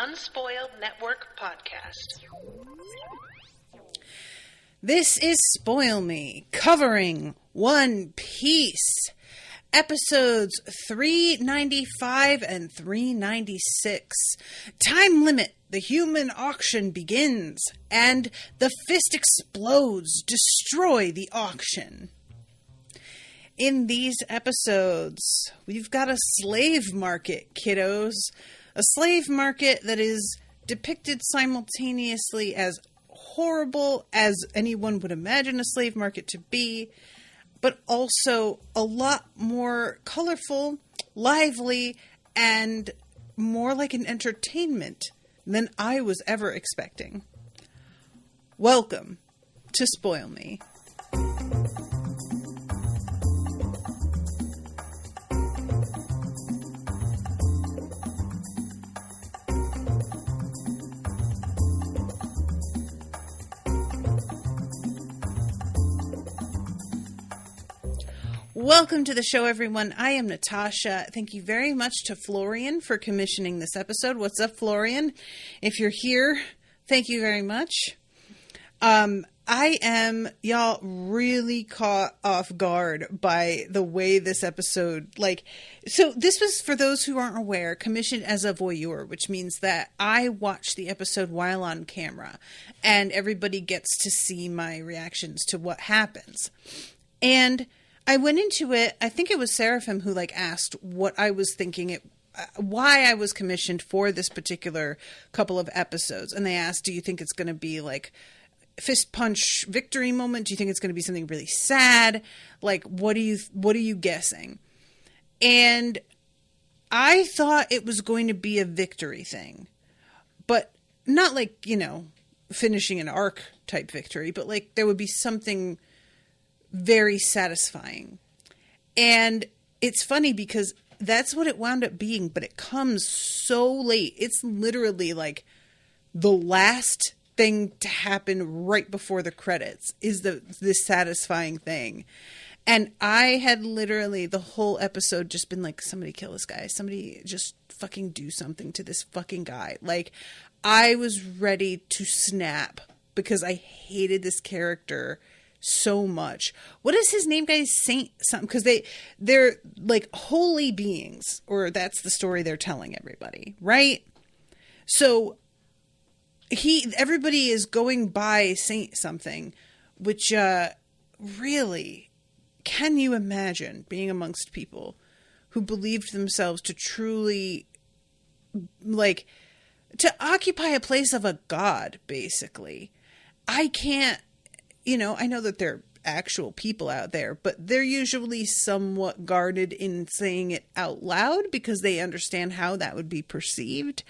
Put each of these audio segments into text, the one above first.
Unspoiled Network podcast. This is Spoil Me, covering One Piece, episodes 395 and 396. Time limit, the human auction begins, and the fist explodes, destroy the auction. In these episodes, we've got a slave market, kiddos. A slave market that is depicted simultaneously as horrible as anyone would imagine a slave market to be, but also a lot more colorful, lively, and more like an entertainment than I was ever expecting. Welcome to Spoil Me. Welcome to the show, everyone. I am Natasha. Thank you very much to Florian for commissioning this episode. What's up, Florian? If you're here, thank you very much. I am, y'all, really caught off guard by the way this episode, so this was, for those who aren't aware, commissioned as a voyeur, which means that I watch the episode while on camera, and everybody gets to see my reactions to what happens. And I went into it, I think it was Seraphim who asked what I was thinking, why I was commissioned for this particular couple of episodes. And they asked, do you think it's going to be fist punch victory moment? Do you think it's going to be something really sad? What are you guessing? And I thought it was going to be a victory thing, but not finishing an arc type victory, but there would be something very satisfying. And it's funny because that's what it wound up being, but it comes so late. It's literally the last thing to happen right before the credits is this satisfying thing. And I had literally the whole episode just been somebody kill this guy. Somebody just fucking do something to this fucking guy. I was ready to snap because I hated this character so much. What is his name, guys? Saint something, because they're holy beings, or that's the story they're telling everybody, right? So everybody is going by Saint something, which really, can you imagine being amongst people who believed themselves to truly to occupy a place of a god, basically? I can't. I know that there are actual people out there, but they're usually somewhat guarded in saying it out loud because they understand how that would be perceived.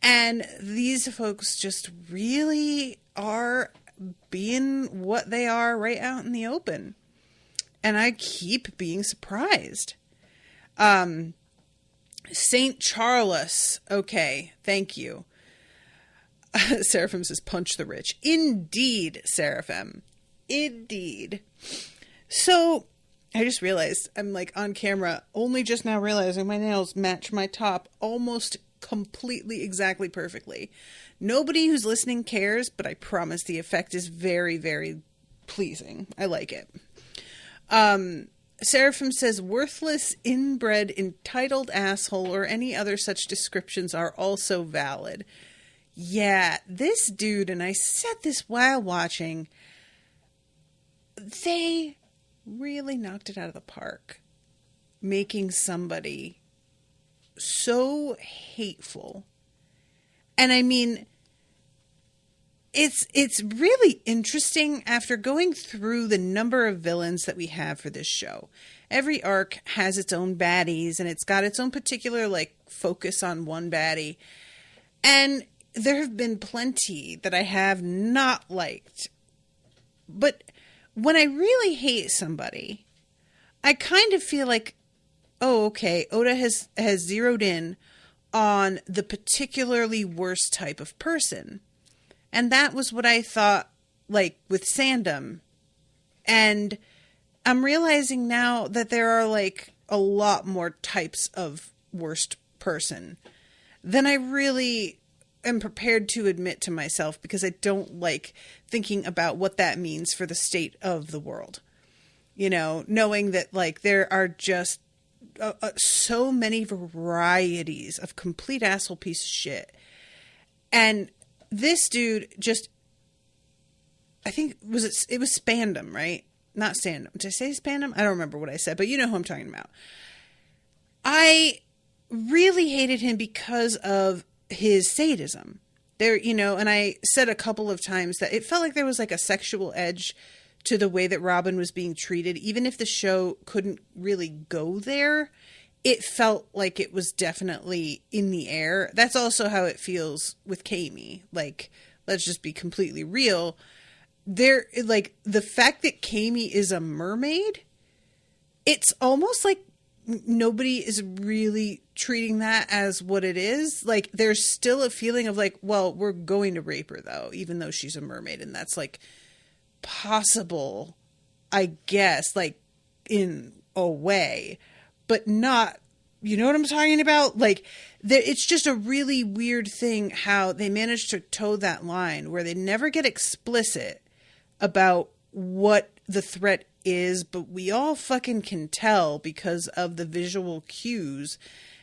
And these folks just really are being what they are right out in the open. And I keep being surprised. Saint Charles. Okay, thank you. Seraphim says, punch the rich. Indeed, Seraphim. Indeed. So, I just realized I'm on camera, only just now realizing my nails match my top almost completely, exactly perfectly. Nobody who's listening cares, but I promise the effect is very, very pleasing. I like it. Seraphim says, worthless, inbred, entitled asshole, or any other such descriptions are also valid. Yeah, this dude, and I said this while watching, they really knocked it out of the park, making somebody so hateful. And I mean, it's really interesting after going through the number of villains that we have for this show. Every arc has its own baddies, and it's got its own particular focus on one baddie. And there have been plenty that I have not liked. But when I really hate somebody, I kind of feel oh, okay, Oda has zeroed in on the particularly worst type of person. And that was what I thought, with Sandom. And I'm realizing now that there are a lot more types of worst person than I really am prepared to admit to myself, because I don't like thinking about what that means for the state of the world. You know, knowing that like there are just so many varieties of complete asshole piece of shit. And this dude just, I think, it was Spandam, right? Not Sandom. Did I say Spandam? I don't remember what I said, but you know who I'm talking about. I really hated him because of his sadism. There, you know, and I said a couple of times that it felt like there was like a sexual edge to the way that Robin was being treated. Even if the show couldn't really go there, it felt like it was definitely in the air. That's also how it feels with Kami. Like, let's just be completely real. There, like, the fact that Kami is a mermaid, it's almost like nobody is really treating that as what it is. Like, there's still a feeling of like, well, we're going to rape her though, even though she's a mermaid. And that's like possible, I guess, like in a way, but not, you know what I'm talking about? Like, it's just a really weird thing how they managed to toe that line where they never get explicit about what the threat is, but we all fucking can tell because of the visual cues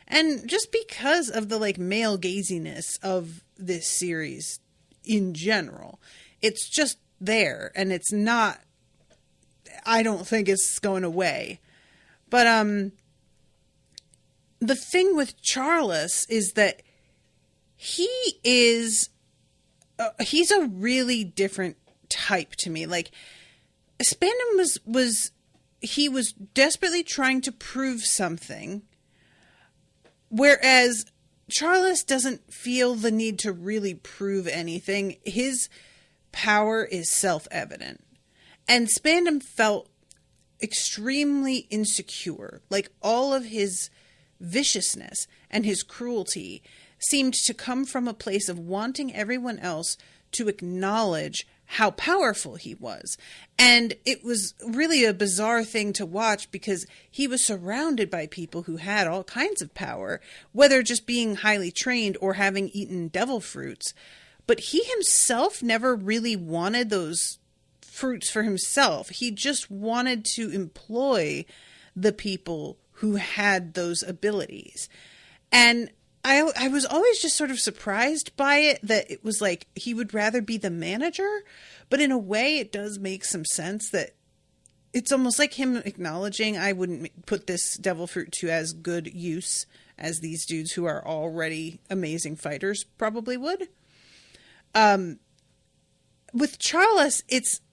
and just because of the like male gaziness of this series in general. It's just there, and it's not, I don't think it's going away. But the thing with Charles is that he's a really different type to me. Like, Spandam was desperately trying to prove something, whereas Charles doesn't feel the need to really prove anything. His power is self-evident. And Spandam felt extremely insecure. Like, all of his viciousness and his cruelty seemed to come from a place of wanting everyone else to acknowledge how powerful he was. And it was really a bizarre thing to watch because he was surrounded by people who had all kinds of power, whether just being highly trained or having eaten devil fruits. But he himself never really wanted those fruits for himself. He just wanted to employ the people who had those abilities. And I was always just sort of surprised by it, that it was like he would rather be the manager, but in a way it does make some sense that it's almost like him acknowledging, I wouldn't put this devil fruit to as good use as these dudes who are already amazing fighters probably would. With Charles,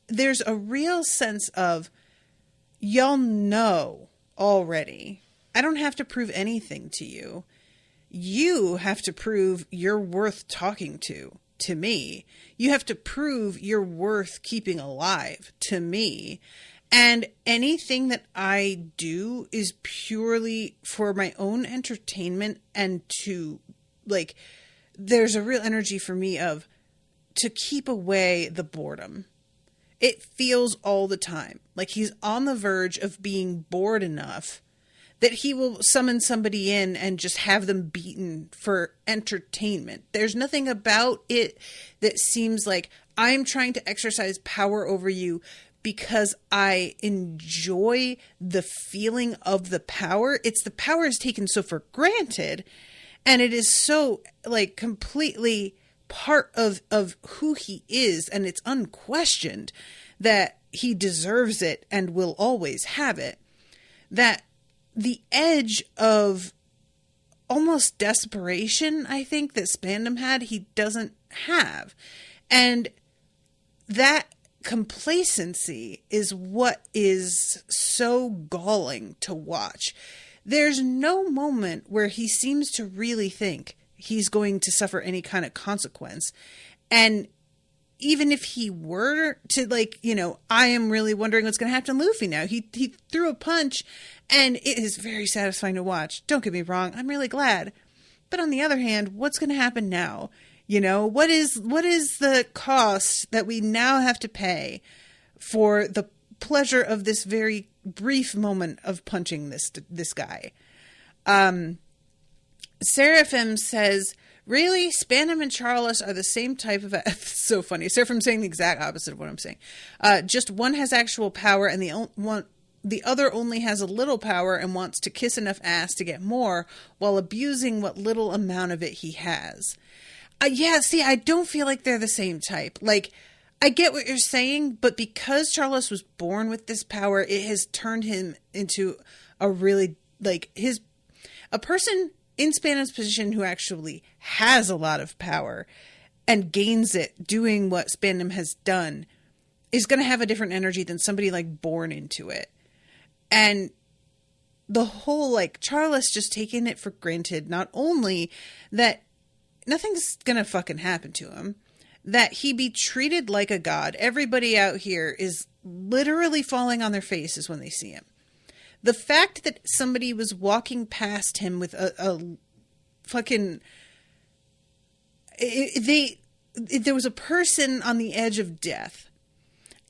there's a real sense of, y'all know already. I don't have to prove anything to you. You have to prove you're worth talking to me. You have to prove you're worth keeping alive to me. And anything that I do is purely for my own entertainment and to, like, there's a real energy for me of to keep away the boredom. It feels all the time like he's on the verge of being bored enough that he will summon somebody in and just have them beaten for entertainment. There's nothing about it that seems like I'm trying to exercise power over you because I enjoy the feeling of the power. It's the power is taken so for granted, and it is so like completely part of who he is, and it's unquestioned that he deserves it and will always have it, that the edge of almost desperation, I think, that Spandam had, he doesn't have. And that complacency is what is so galling to watch. There's no moment where he seems to really think he's going to suffer any kind of consequence. And even if he were to, like, you know, I am really wondering what's going to happen to Luffy now. He threw a punch, and it is very satisfying to watch. Don't get me wrong. I'm really glad. But on the other hand, what's going to happen now? You know, what is the cost that we now have to pay for the pleasure of this very brief moment of punching this guy? Seraphim says, Really? Spandam and Charles are the same type of... It's so funny. Sorry if I'm saying the exact opposite of what I'm saying. Just one has actual power and the other only has a little power and wants to kiss enough ass to get more while abusing what little amount of it he has. Yeah, see, I don't feel like they're the same type. Like, I get what you're saying, but because Charles was born with this power, it has turned him into a really, like, a person in Spandam's position who actually has a lot of power and gains it doing what Spandam has done is going to have a different energy than somebody like born into it. And the whole like Charles just taking it for granted, not only that nothing's going to fucking happen to him, that he be treated like a god. Everybody out here is literally falling on their faces when they see him. The fact that somebody was walking past him with a fucking... There was a person on the edge of death,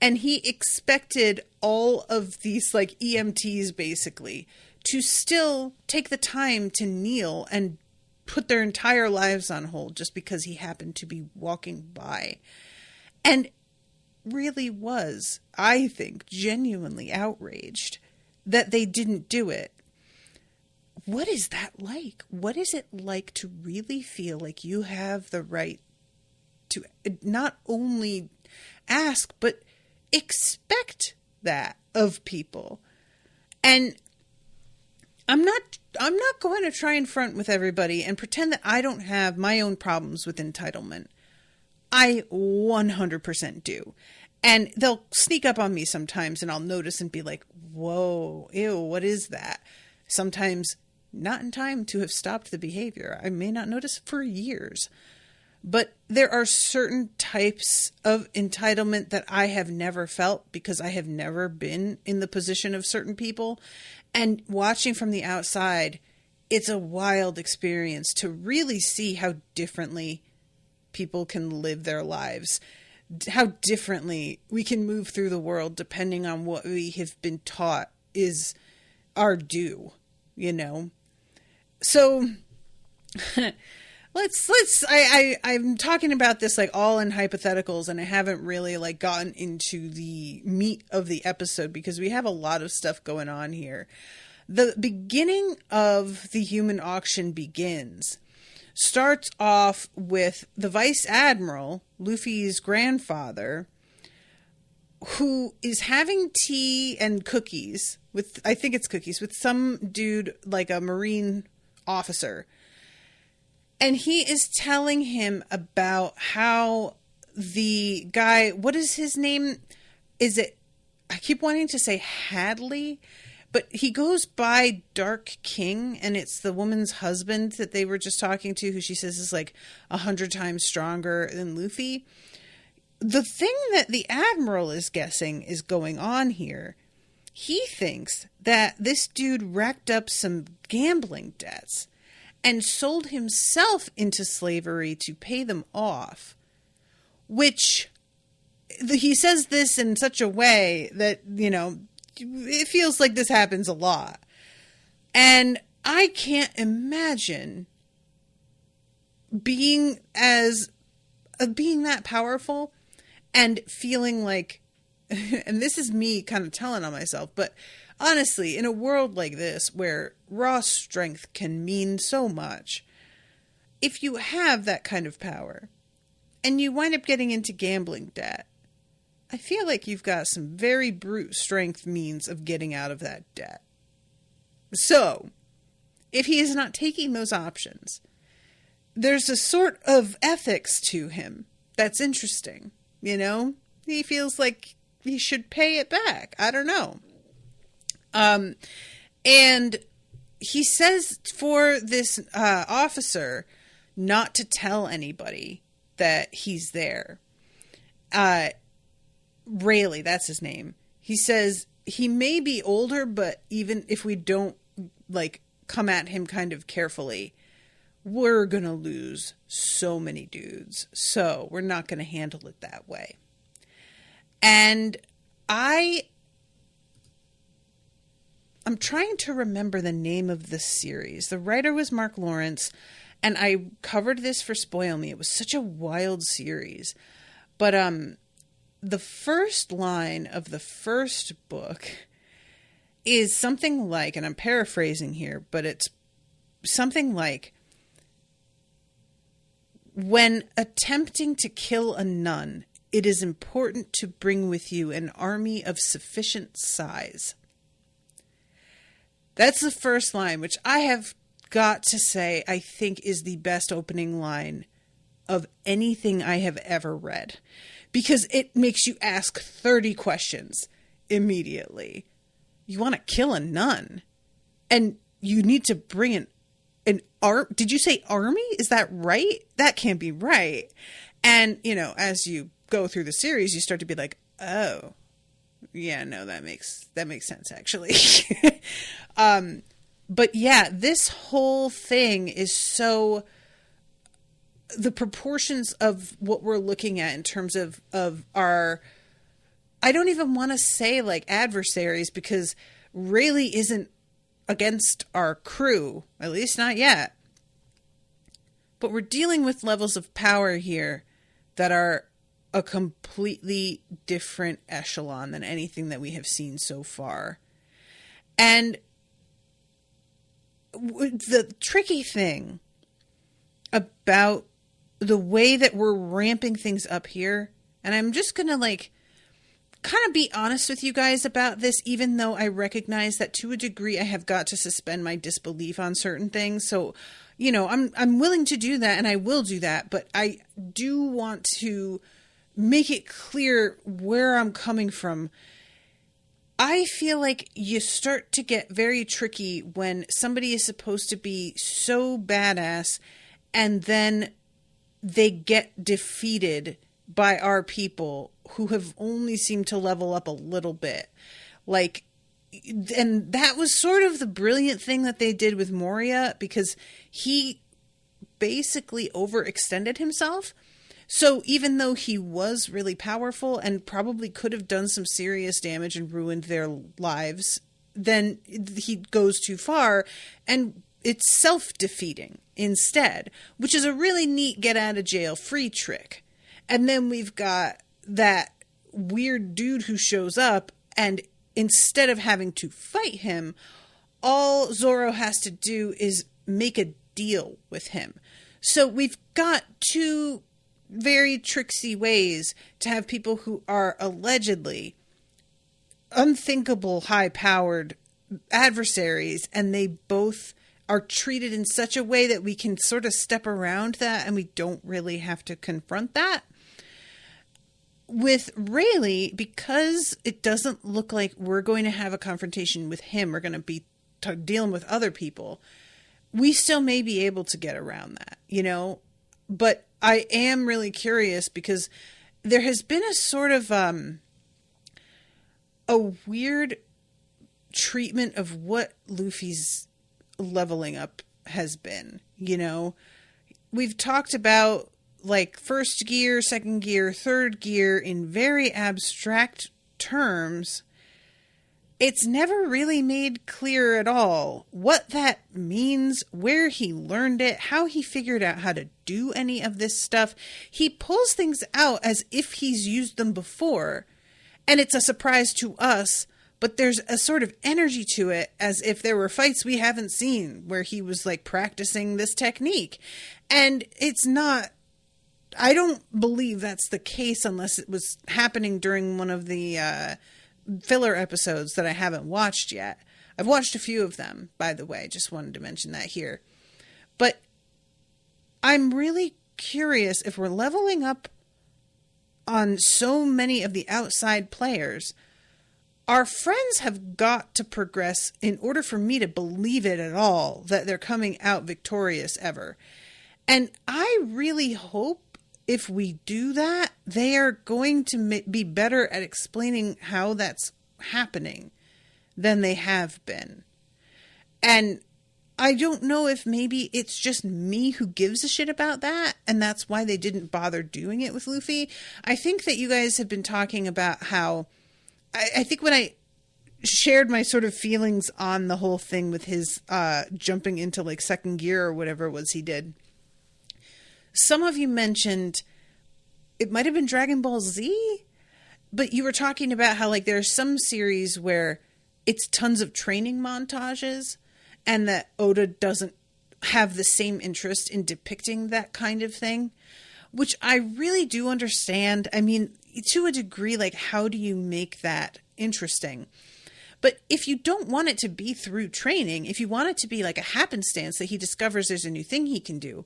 and he expected all of these, like, EMTs, basically, to still take the time to kneel and put their entire lives on hold just because he happened to be walking by. And really was, I think, genuinely outraged that they didn't do it. What is that like? What is it like to really feel like you have the right to not only ask, but expect that of people? And I'm not going to try and front with everybody and pretend that I don't have my own problems with entitlement. I 100% do. And they'll sneak up on me sometimes and I'll notice and be like, whoa, ew, what is that? Sometimes not in time to have stopped the behavior. I may not notice for years. But there are certain types of entitlement that I have never felt because I have never been in the position of certain people. And watching from the outside, it's a wild experience to really see how differently people can live their lives, how differently we can move through the world depending on what we have been taught is our due, you know? So I'm talking about this like all in hypotheticals, and I haven't really like gotten into the meat of the episode because we have a lot of stuff going on here. The beginning of the human auction starts off with the Vice Admiral, Luffy's grandfather, who is having tea and cookies with, I think it's cookies, with some dude like a Marine officer. And he is telling him about how the guy, what is his name? I keep wanting to say Hadley, but he goes by Dark King, and it's the woman's husband that they were just talking to, who she says is like 100 times stronger than Luffy. The thing that the Admiral is guessing is going on here, he thinks that this dude racked up some gambling debts and sold himself into slavery to pay them off, which he says this in such a way that, you know, it feels like this happens a lot. And I can't imagine being that powerful and feeling like, and this is me kind of telling on myself, but honestly, in a world like this where raw strength can mean so much, if you have that kind of power and you wind up getting into gambling debt, I feel like you've got some very brute strength means of getting out of that debt. So, if he is not taking those options, there's a sort of ethics to him that's interesting, you know? He feels like he should pay it back. I don't know. And he says for this officer not to tell anybody that he's there. Rayleigh, that's his name. He says he may be older, but even if we don't like come at him kind of carefully, we're going to lose so many dudes. So we're not going to handle it that way. And I'm trying to remember the name of this series. The writer was Mark Lawrence, And I covered this for Spoil Me. It was such a wild series. But the first line of the first book is something like, and I'm paraphrasing here, but it's something like, when attempting to kill a nun, it is important to bring with you an army of sufficient size. That's the first line, which I have got to say I think is the best opening line of anything I have ever read. Because it makes you ask 30 questions immediately. You want to kill a nun, and you need to bring an did you say army? Is that right? That can't be right. And, you know, as you go through the series, you start to be like, oh, yeah, no, that makes sense, actually. But yeah, this whole thing is so, the proportions of what we're looking at in terms of our, I don't even want to say like adversaries, because Rayleigh isn't against our crew, at least not yet. But we're dealing with levels of power here that are a completely different echelon than anything that we have seen so far. And the tricky thing about the way that we're ramping things up here, and I'm just going to like kind of be honest with you guys about this, even though I recognize that to a degree I have got to suspend my disbelief on certain things. So, you know, I'm willing to do that, and I will do that, but I do want to make it clear where I'm coming from. I feel like you start to get very tricky when somebody is supposed to be so badass and then they get defeated by our people who have only seemed to level up a little bit. Like, and that was sort of the brilliant thing that they did with Moria, because he basically overextended himself. So even though he was really powerful and probably could have done some serious damage and ruined their lives, then he goes too far and it's self-defeating instead, which is a really neat get out of jail free trick. And then we've got that weird dude who shows up, and instead of having to fight him, all Zoro has to do is make a deal with him. So we've got two very tricksy ways to have people who are allegedly unthinkable high-powered adversaries, and they both are treated in such a way that we can sort of step around that and we don't really have to confront that. With Rayleigh, because it doesn't look like we're going to have a confrontation with him, we're going to be dealing with other people, we still may be able to get around that, you know? But I am really curious, because there has been a sort of a weird treatment of what Luffy's leveling up has been, you know? We've talked about like first gear, second gear, third gear in very abstract terms. It's never really made clear at all what that means, where he learned it, how he figured out how to do any of this stuff. He pulls things out as if he's used them before, and it's a surprise to us, but there's a sort of energy to it as if there were fights we haven't seen where he was like practicing this technique. And it's not, I don't believe that's the case unless it was happening during one of the filler episodes that I haven't watched yet. I've watched a few of them, by the way. Just wanted to mention that here. But I'm really curious, if we're leveling up on so many of the outside players, our friends have got to progress in order for me to believe it at all that they're coming out victorious ever. And I really hope if we do that, they are going to be better at explaining how that's happening than they have been. And I don't know if maybe it's just me who gives a shit about that, and that's why they didn't bother doing it with Luffy. I think that you guys have been talking about how, I think when I shared my sort of feelings on the whole thing with his jumping into like second gear or whatever it was he did, some of you mentioned it might have been Dragon Ball Z, but you were talking about how like there are some series where it's tons of training montages and that Oda doesn't have the same interest in depicting that kind of thing, which I really do understand. I mean, to a degree, like, how do you make that interesting? But if you don't want it to be through training, if you want it to be like a happenstance that he discovers there's a new thing he can do,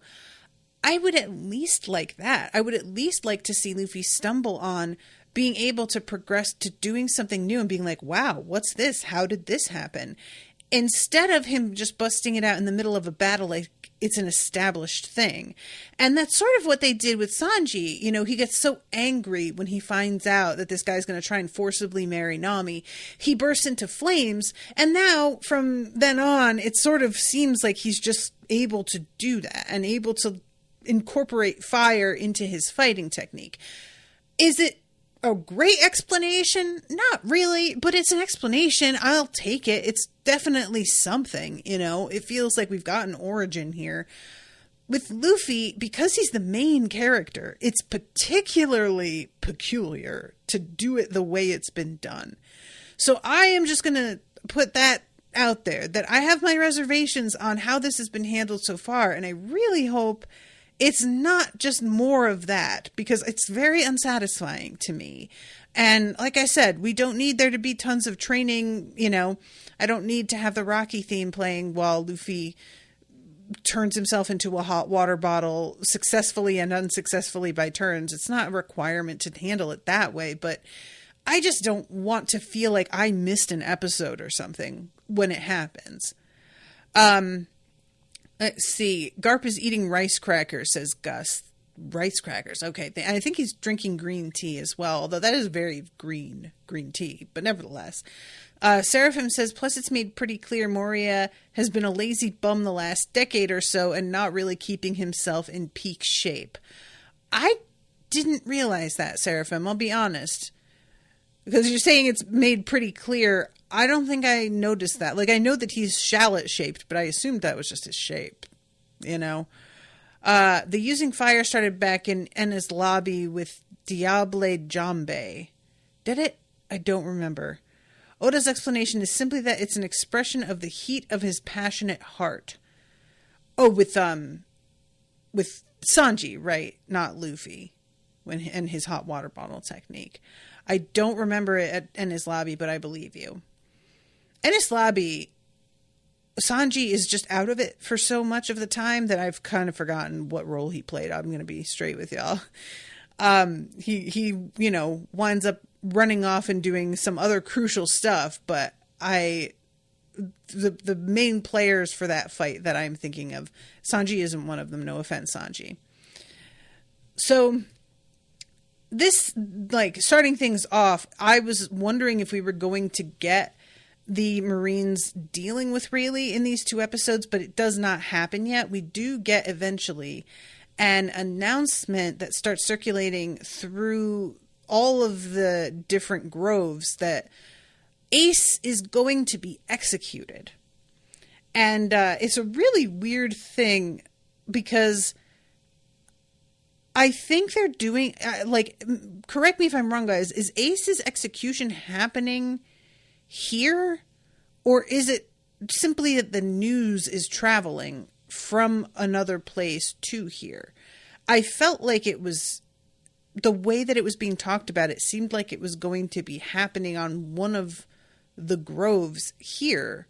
I would at least like that. I would at least like to see Luffy stumble on being able to progress to doing something new and being like, wow, what's this? How did this happen? Instead of him just busting it out in the middle of a battle like it's an established thing. And that's sort of what they did with Sanji. You know, he gets so angry when he finds out that this guy's going to try and forcibly marry Nami. He bursts into flames. And now, from then on, it sort of seems like he's just able to do that and able to incorporate fire into his fighting technique. Is it a great explanation? Not really, but it's an explanation. I'll take it. It's definitely something, you know. It feels like we've got an origin here. With Luffy, because he's the main character, it's particularly peculiar to do it the way it's been done. So I am just going to put that out there, that I have my reservations on how this has been handled so far, and I really hope it's not just more of that, because it's very unsatisfying to me. And like I said, we don't need there to be tons of training, you know. I don't need to have the Rocky theme playing while Luffy turns himself into a hot water bottle successfully and unsuccessfully by turns. It's not a requirement to handle it that way, but I just don't want to feel like I missed an episode or something when it happens. Let's see. Garp is eating rice crackers, says Gus. Rice crackers. Okay. I think he's drinking green tea as well, although that is very green tea, but nevertheless. Seraphim says, plus it's made pretty clear Moria has been a lazy bum the last decade or so and not really keeping himself in peak shape. I didn't realize that, Seraphim. I'll be honest. Because you're saying it's made pretty clear. I don't think I noticed that. Like, I know that he's shallot shaped, but I assumed that was just his shape, you know? The using fire started back in Enna's lobby with Diable Jambe. Did it? I don't remember. Oda's explanation is simply that it's an expression of the heat of his passionate heart. Oh, with Sanji, right? Not Luffy, and his hot water bottle technique. I don't remember it at Ennis Lobby, but I believe you. Ennis Lobby, Sanji is just out of it for so much of the time that I've kind of forgotten what role he played. I'm going to be straight with y'all. He you know, winds up running off and doing some other crucial stuff, but the main players for that fight that I'm thinking of, Sanji isn't one of them. No offense, Sanji. So this, like, starting things off, I was wondering if we were going to get the Marines dealing with Rayleigh in these 2 episodes, but it does not happen yet. We do get eventually an announcement that starts circulating through all of the different groves that Ace is going to be executed. And it's a really weird thing because I think they're doing, like, correct me if I'm wrong, guys, is Ace's execution happening here? Or is it simply that the news is traveling from another place to here? I felt like it was, the way that it was being talked about, it seemed like it was going to be happening on one of the groves here.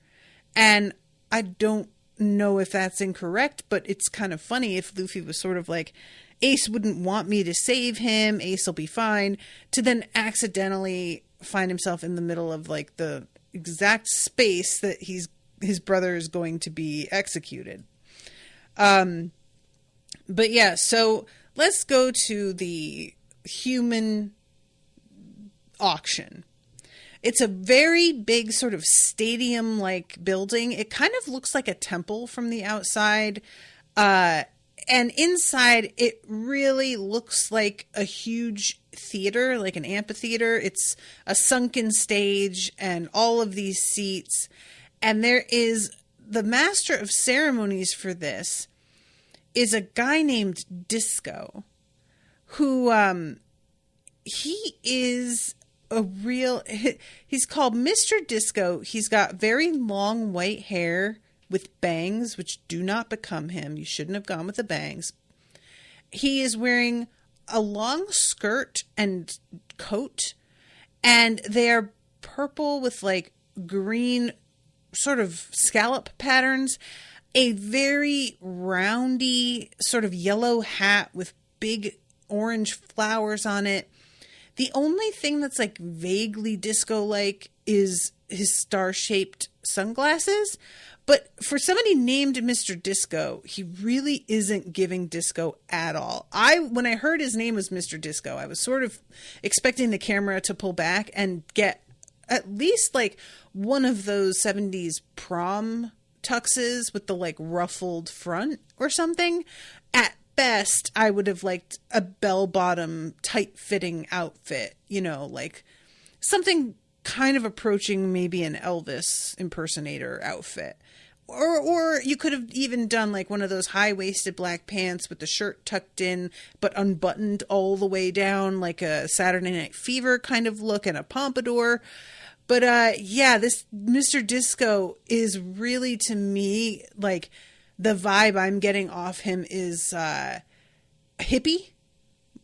And I don't know if that's incorrect, but it's kind of funny if Luffy was sort of like, Ace wouldn't want me to save him, Ace will be fine, to then accidentally find himself in the middle of, like, the exact space that his brother is going to be executed. But yeah, so let's go to the human auction. It's a very big sort of stadium-like building. It kind of looks like a temple from the outside. And inside, it really looks like a huge theater, like an amphitheater. It's a sunken stage and all of these seats. And there is the master of ceremonies for this is a guy named Disco, who he is he's called Mr. Disco. He's got very long white hair with bangs, which do not become him. You shouldn't have gone with the bangs. He is wearing a long skirt and coat, and they are purple with like green sort of scallop patterns, a very roundy sort of yellow hat with big orange flowers on it. The only thing that's like vaguely disco-like is his star-shaped sunglasses. But for somebody named Mr. Disco, he really isn't giving disco at all. When I heard his name was Mr. Disco, I was sort of expecting the camera to pull back and get at least like one of those 70s prom tuxes with the like ruffled front or something. At best, I would have liked a bell-bottom tight-fitting outfit, you know, like something kind of approaching maybe an Elvis impersonator outfit. Or you could have even done like one of those high-waisted black pants with the shirt tucked in but unbuttoned all the way down, like a Saturday Night Fever kind of look, and a pompadour. But yeah, this Mr. Disco is really, to me, like the vibe I'm getting off him is hippie,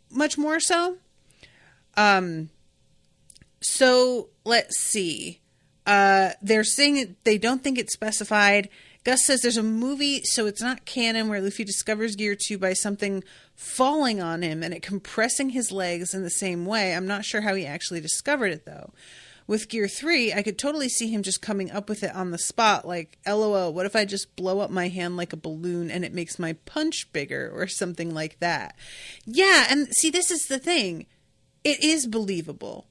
much more so. So let's see. They're saying they don't think it's specified. Gus says there's a movie, so it's not canon, where Luffy discovers Gear 2 by something falling on him and it compressing his legs in the same way. I'm not sure how he actually discovered it, though. With Gear 3, I could totally see him just coming up with it on the spot, like, LOL, what if I just blow up my hand like a balloon and it makes my punch bigger, or something like that. Yeah, and see, this is the thing. It is believable,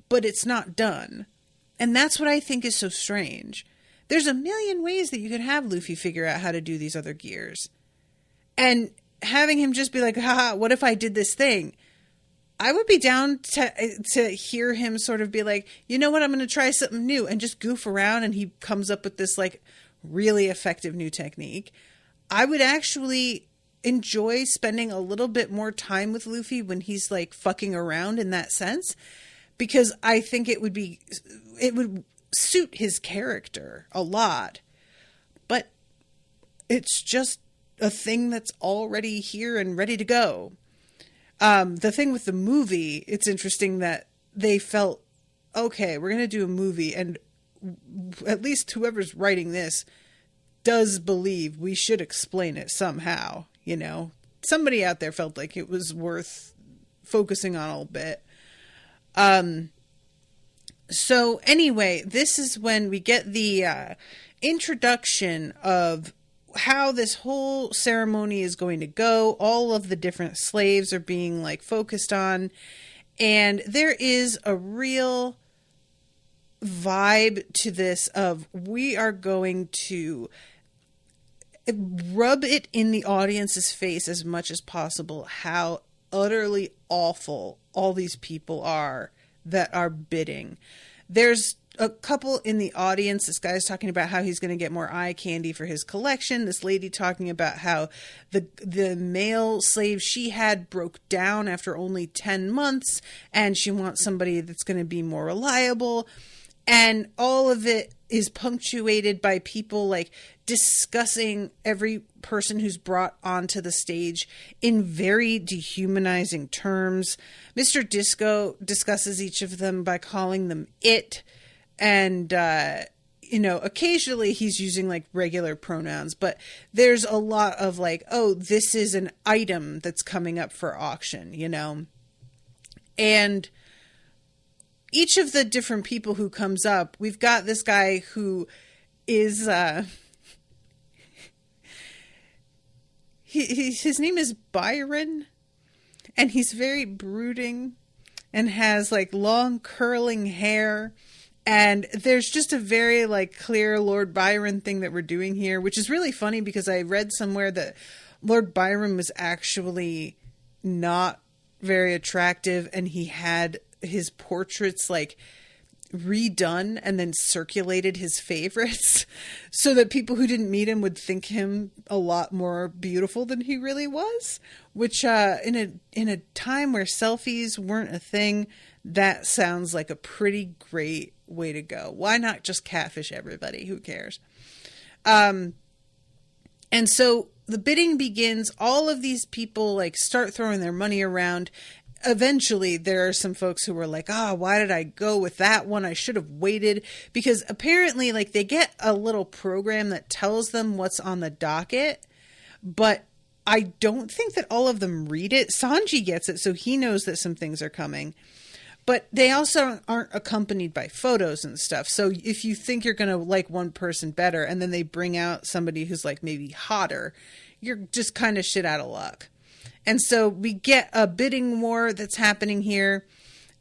but it's not done. And that's what I think is so strange. There's a million ways that you could have Luffy figure out how to do these other gears. And having him just be like, haha, what if I did this thing? I would be down to hear him sort of be like, you know what, I'm going to try something new, and just goof around, and he comes up with this like really effective new technique. I would actually enjoy spending a little bit more time with Luffy when he's like fucking around in that sense, because I think it would suit his character a lot. But it's just a thing that's already here and ready to go. The thing with the movie, it's interesting that they felt, okay, we're going to do a movie, and at least whoever's writing this does believe we should explain it somehow, you know? Somebody out there felt like it was worth focusing on a little bit. So anyway, this is when we get the introduction of how this whole ceremony is going to go. All of the different slaves are being like focused on, and there is a real vibe to this of, we are going to rub it in the audience's face as much as possible how utterly awful all these people are that are bidding. There's a couple in the audience. This guy's talking about how he's going to get more eye candy for his collection. This lady talking about how the male slave she had broke down after only 10 months, and she wants somebody that's going to be more reliable. And all of it is punctuated by people like discussing every person who's brought onto the stage in very dehumanizing terms. Mr. Disco discusses each of them by calling them it. And, you know, occasionally he's using like regular pronouns, but there's a lot of like, oh, this is an item that's coming up for auction, you know? And each of the different people who comes up, we've got this guy who is, his name is Byron, and he's very brooding and has like long curling hair. And there's just a very like clear Lord Byron thing that we're doing here, which is really funny because I read somewhere that Lord Byron was actually not very attractive, and he had his portraits like redone and then circulated his favorites so that people who didn't meet him would think him a lot more beautiful than he really was, which in a time where selfies weren't a thing, that sounds like a pretty great way to go. Why not just catfish everybody? Who cares? And so the bidding begins. All of these people like start throwing their money around. Eventually there are some folks who were like, why did I go with that one? I should have waited, because apparently like they get a little program that tells them what's on the docket, but I don't think that all of them read it. Sanji gets it, so he knows that some things are coming, but they also aren't accompanied by photos and stuff. So if you think you're going to like one person better and then they bring out somebody who's like maybe hotter, you're just kind of shit out of luck. And so we get a bidding war that's happening here.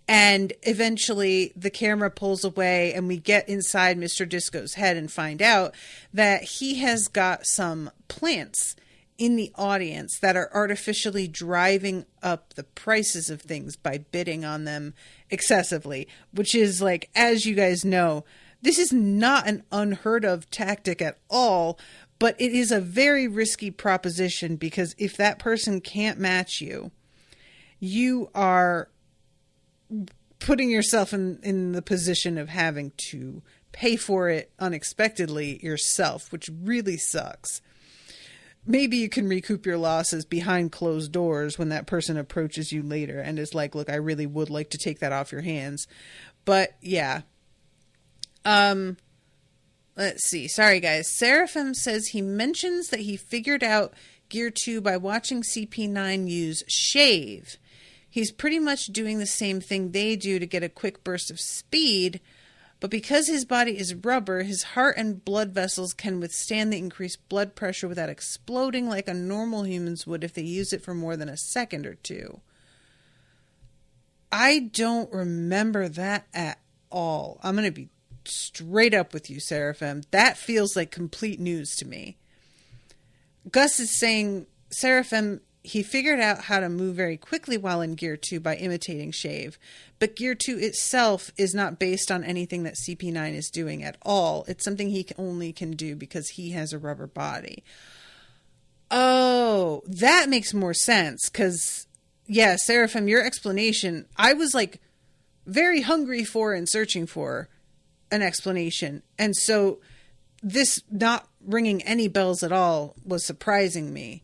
And eventually the camera pulls away and we get inside Mr. Disco's head and find out that he has got some plants in the audience that are artificially driving up the prices of things by bidding on them excessively, which is like, as you guys know, this is not an unheard of tactic at all. But it is a very risky proposition, because if that person can't match you, you are putting yourself in the position of having to pay for it unexpectedly yourself, which really sucks. Maybe you can recoup your losses behind closed doors when that person approaches you later and is like, look, I really would like to take that off your hands. But yeah. Let's see. Sorry, guys. Seraphim says he mentions that he figured out Gear 2 by watching CP9 use shave. He's pretty much doing the same thing they do to get a quick burst of speed, but because his body is rubber, his heart and blood vessels can withstand the increased blood pressure without exploding like a normal humans would if they use it for more than a second or two. I don't remember that at all. I'm going to be straight up with you, Seraphim. That feels like complete news to me. Gus is saying, Seraphim, he figured out how to move very quickly while in Gear 2 by imitating shave. But Gear 2 itself is not based on anything that CP9 is doing at all. It's something he only can do because he has a rubber body. Oh, that makes more sense. Because, yeah, Seraphim, your explanation, I was like very hungry for and searching for an explanation, and so this not ringing any bells at all was surprising me.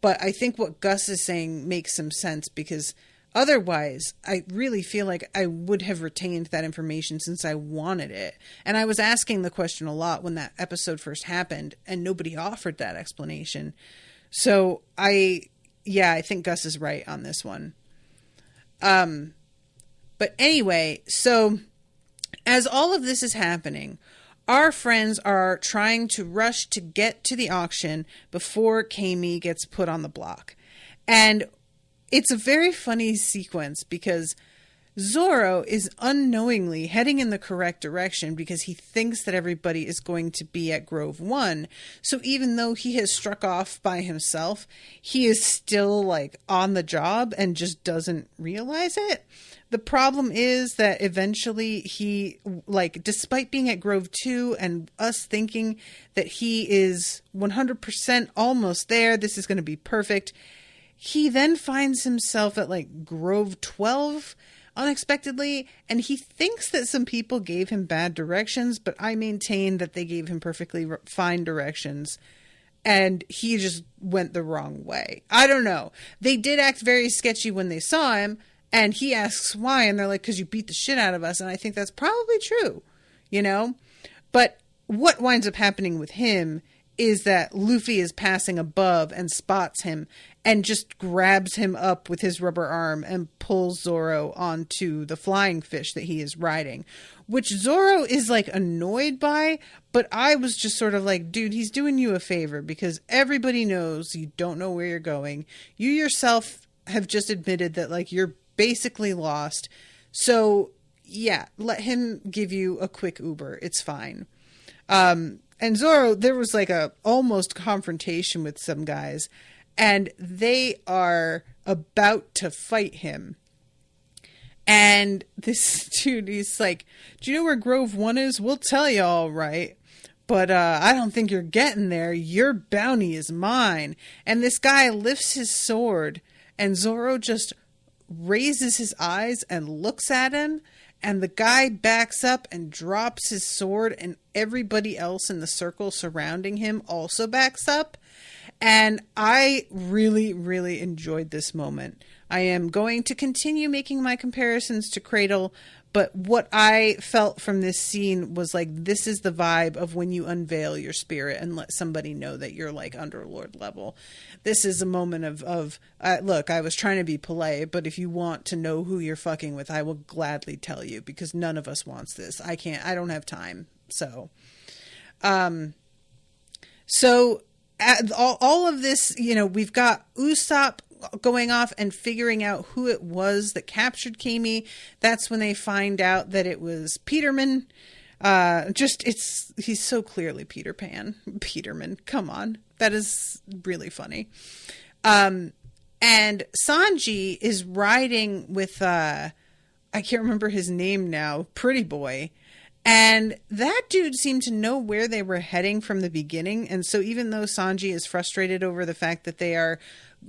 But I think what Gus is saying makes some sense, because otherwise I really feel like I would have retained that information since I wanted it, and I was asking the question a lot when that episode first happened and nobody offered that explanation. So I think Gus is right on this one. But anyway, so as all of this is happening, our friends are trying to rush to get to the auction before Kami gets put on the block. And it's a very funny sequence, because Zoro is unknowingly heading in the correct direction because he thinks that everybody is going to be at Grove 1. So even though he has struck off by himself, he is still like on the job and just doesn't realize it. The problem is that eventually he, like, despite being at Grove 2 and us thinking that he is 100% almost there, this is going to be perfect, he then finds himself at, like, Grove 12 unexpectedly, and he thinks that some people gave him bad directions, but I maintain that they gave him perfectly fine directions, and he just went the wrong way. I don't know. They did act very sketchy when they saw him, and he asks why, and they're like, because you beat the shit out of us. And I think that's probably true, you know? But what winds up happening with him is that Luffy is passing above and spots him and just grabs him up with his rubber arm and pulls Zoro onto the flying fish that he is riding, which Zoro is like annoyed by. But I was just sort of like, dude, he's doing you a favor, because everybody knows you don't know where you're going. You yourself have just admitted that, like, you're basically lost. So yeah, let him give you a quick Uber. It's fine. And Zoro, there was like a almost confrontation with some guys, and they are about to fight him. And this dude, he's like, do you know where Grove 1 is? We'll tell you all right. But I don't think you're getting there. Your bounty is mine. And this guy lifts his sword, and Zoro just raises his eyes and looks at him. And the guy backs up and drops his sword, and everybody else in the circle surrounding him also backs up. And I really, really enjoyed this moment. I am going to continue making my comparisons to Cradle, but what I felt from this scene was like, this is the vibe of when you unveil your spirit and let somebody know that you're like Underlord level. This is a moment of look, I was trying to be polite, but if you want to know who you're fucking with, I will gladly tell you, because none of us wants this. I don't have time. So all of this, we've got Usopp going off and figuring out who it was that captured Kami. That's when they find out that it was Peterman. He's so clearly Peter Pan. Peterman, come on. That is really funny. And Sanji is riding with, I can't remember his name now, Pretty Boy. And that dude seemed to know where they were heading from the beginning. And so even though Sanji is frustrated over the fact that they are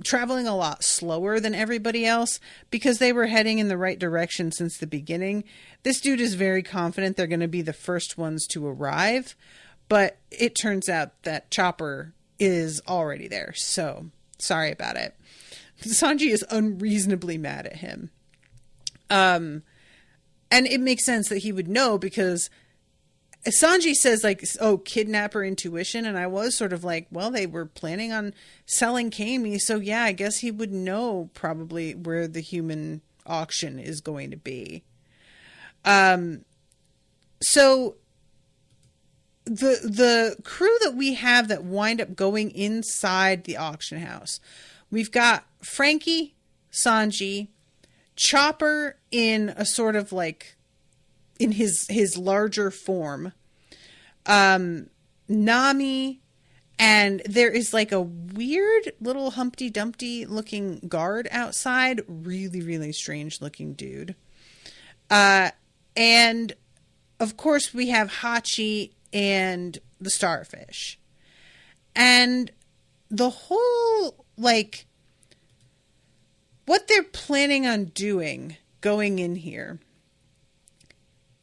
traveling a lot slower than everybody else because they were heading in the right direction since the beginning, this dude is very confident they're going to be the first ones to arrive. But it turns out that Chopper is already there. So sorry about it. Sanji is unreasonably mad at him. And it makes sense that he would know, because Sanji says, like, oh, kidnapper intuition. And I was sort of like, well, they were planning on selling Kami. So, yeah, I guess he would know probably where the human auction is going to be. So the crew that we have that wind up going inside the auction house, we've got Frankie, Sanji, Chopper in a sort of like in his larger form, Nami, and there is like a weird little Humpty Dumpty looking guard outside, really, really strange looking dude. And of course we have Hachi and the starfish, and the whole, like, what they're planning on doing going in here,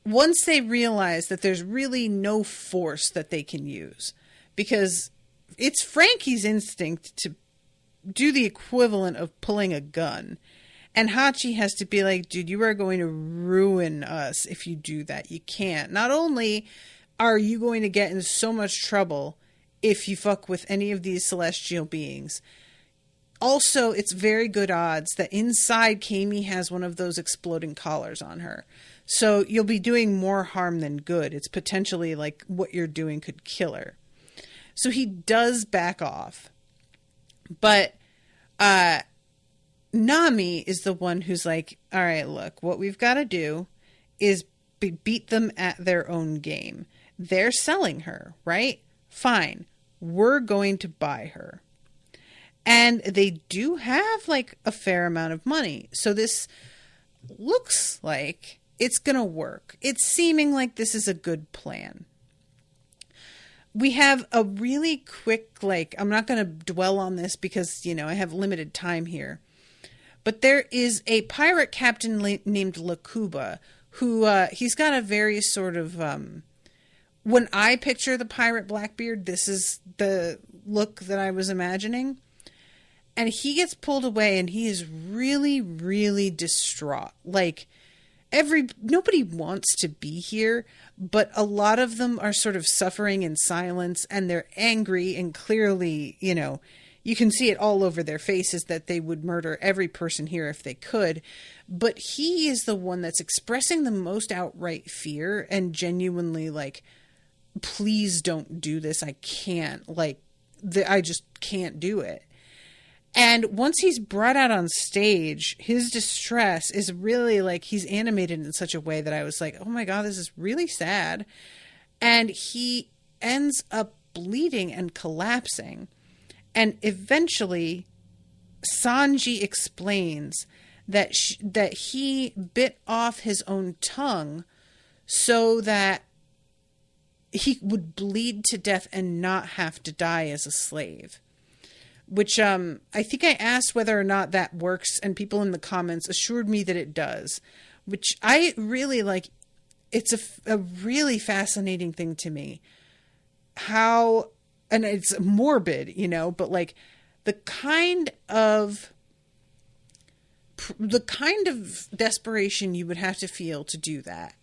once they realize that there's really no force that they can use, because it's Frankie's instinct to do the equivalent of pulling a gun. And Hachi has to be like, dude, you are going to ruin us if you do that. You can't. Not only are you going to get in so much trouble if you fuck with any of these celestial beings, also, it's very good odds that inside Kami has one of those exploding collars on her. So you'll be doing more harm than good. It's potentially like what you're doing could kill her. So he does back off. But Nami is the one who's like, all right, look, what we've got to do is beat them at their own game. They're selling her, right? Fine. We're going to buy her. And they do have like a fair amount of money. So this looks like it's going to work. It's seeming like this is a good plan. We have a really quick, like, I'm not going to dwell on this because, I have limited time here. But there is a pirate captain named Lakuba who, he's got a very sort of, when I picture the pirate Blackbeard, this is the look that I was imagining. And he gets pulled away and he is really, really distraught. Like, nobody wants to be here, but a lot of them are sort of suffering in silence, and they're angry, and clearly, you can see it all over their faces that they would murder every person here if they could. But he is the one that's expressing the most outright fear and genuinely like, please don't do this. I can't, I just can't do it. And once he's brought out on stage, his distress is really like, he's animated in such a way that I was like, oh my God, this is really sad. And he ends up bleeding and collapsing. And eventually Sanji explains that that he bit off his own tongue so that he would bleed to death and not have to die as a slave. Which I think I asked whether or not that works, and people in the comments assured me that it does, which I really like. It's a really fascinating thing to me. How, and it's morbid, you know, but like the kind of desperation you would have to feel to do that.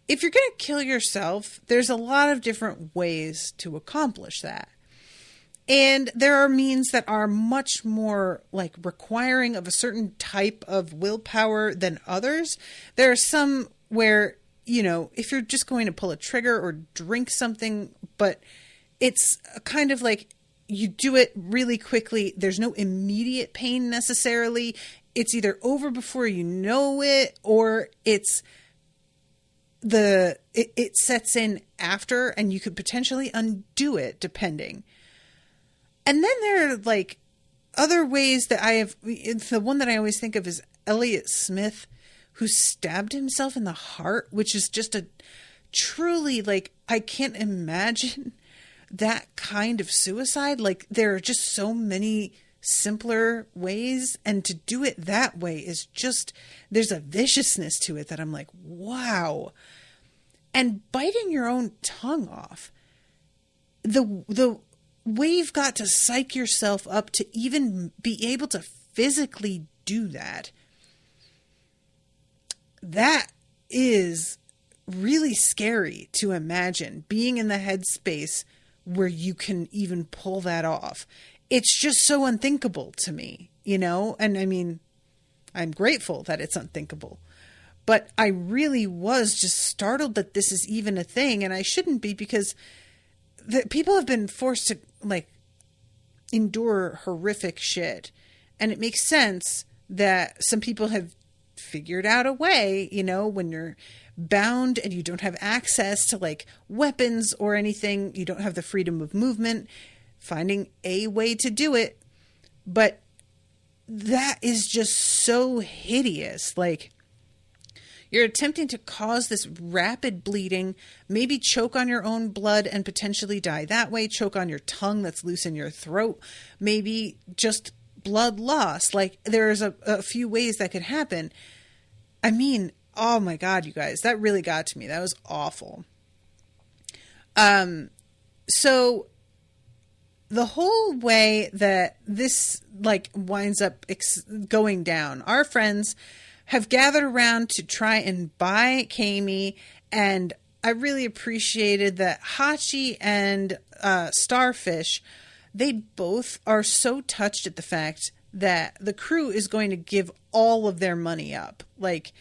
If you're going to kill yourself, there's a lot of different ways to accomplish that. And there are means that are much more like requiring of a certain type of willpower than others. There are some where, you know, if you're just going to pull a trigger or drink something, but it's kind of like you do it really quickly. There's no immediate pain necessarily. It's either over before you know it, or it sets in after, and you could potentially undo it depending. And then there are like other ways that I have. The one that I always think of is Elliot Smith, who stabbed himself in the heart, which is just a truly, like, I can't imagine that kind of suicide. Like, there are just so many simpler ways, and to do it that way is just, there's a viciousness to it that I'm like, wow. And biting your own tongue off, the way you've got to psych yourself up to even be able to physically do that, that is really scary to imagine, being in the headspace where you can even pull that off. It's just so unthinkable to me, you know? And I mean, I'm grateful that it's unthinkable, but I really was just startled that this is even a thing. And I shouldn't be, because people have been forced to like endure horrific shit. And it makes sense that some people have figured out a way, you know, when you're bound and you don't have access to like weapons or anything, you don't have the freedom of movement, finding a way to do it. But that is just so hideous. Like, you're attempting to cause this rapid bleeding, maybe choke on your own blood and potentially die that way, choke on your tongue that's loose in your throat, maybe just blood loss. Like, there's a few ways that could happen. I mean, oh my God, you guys, that really got to me. That was awful. So the whole way that this like winds up going down, our friends have gathered around to try and buy Kami, and I really appreciated that Hachi and Starfish, they both are so touched at the fact that the crew is going to give all of their money up. Like,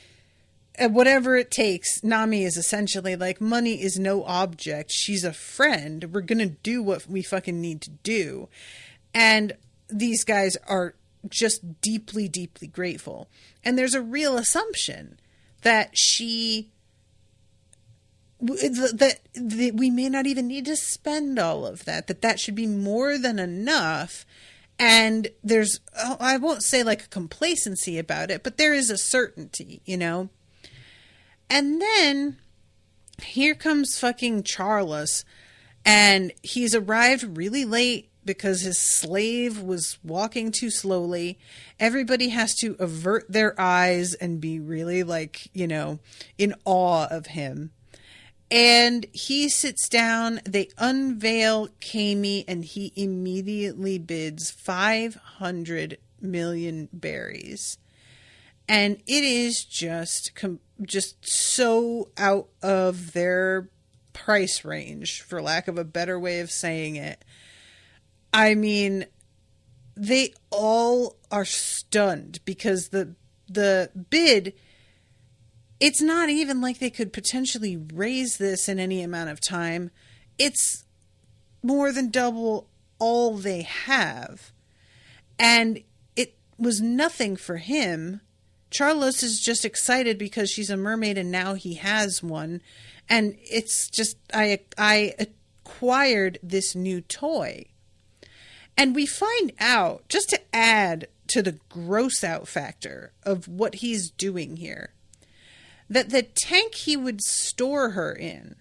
whatever it takes. Nami is essentially like, money is no object. She's a friend. We're going to do what we fucking need to do. And these guys are just deeply, deeply grateful. And there's a real assumption that we may not even need to spend all of that should be more than enough. And there's, I won't say like a complacency about it, but there is a certainty, you know? And then here comes fucking Charles, and he's arrived really late because his slave was walking too slowly. Everybody has to avert their eyes and be really like, you know, in awe of him. And he sits down, they unveil Kami, and he immediately bids 500 million berries. And it is just so out of their price range, for lack of a better way of saying it. I mean, they all are stunned because the bid, it's not even like they could potentially raise this in any amount of time. It's more than double all they have. And it was nothing for him. Charlos is just excited because she's a mermaid and now he has one. And it's just, I acquired this new toy. And we find out, just to add to the gross out factor of what he's doing here. That the tank he would store her in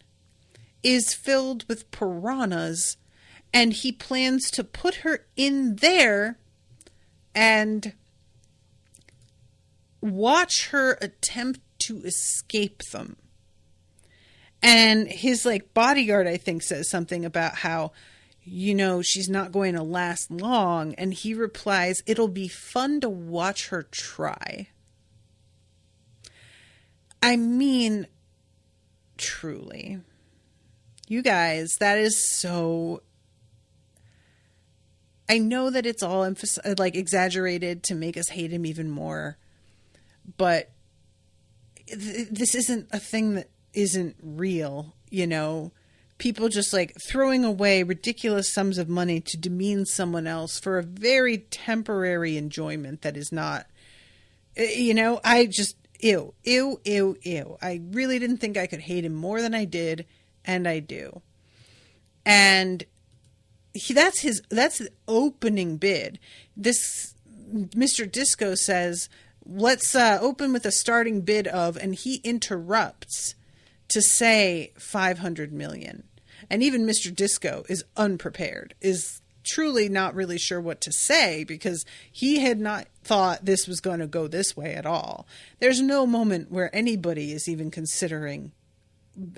is filled with piranhas, and he plans to put her in there and watch her attempt to escape them. And his bodyguard, I think, says something about how, she's not going to last long. And he replies, it'll be fun to watch her try. I mean, truly, you guys, that is so... I know that it's all exaggerated to make us hate him even more, but this isn't a thing that isn't real, people just throwing away ridiculous sums of money to demean someone else for a very temporary enjoyment that is not, I just, ew. I really didn't think I could hate him more than I did, and I do. And that's the opening bid. This Mr. Disco says, let's open with a starting bid of, and he interrupts to say 500 million. And even Mr. Disco is unprepared, is truly not really sure what to say, because he had not thought this was going to go this way at all. There's no moment where anybody is even considering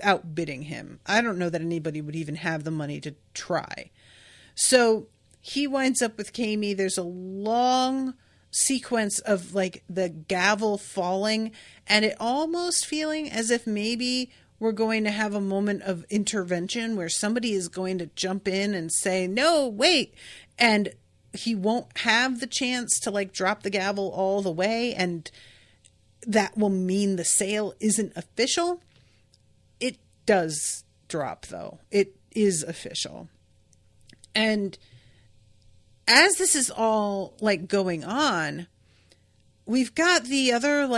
outbidding him. I don't know that anybody would even have the money to try. So he winds up with Kami. There's a long sequence of the gavel falling, and it almost feeling as if maybe we're going to have a moment of intervention where somebody is going to jump in and say, no, wait. And he won't have the chance to drop the gavel all the way. And that will mean the sale isn't official. It does drop, though. It is official. And as this is all going on, we've got the other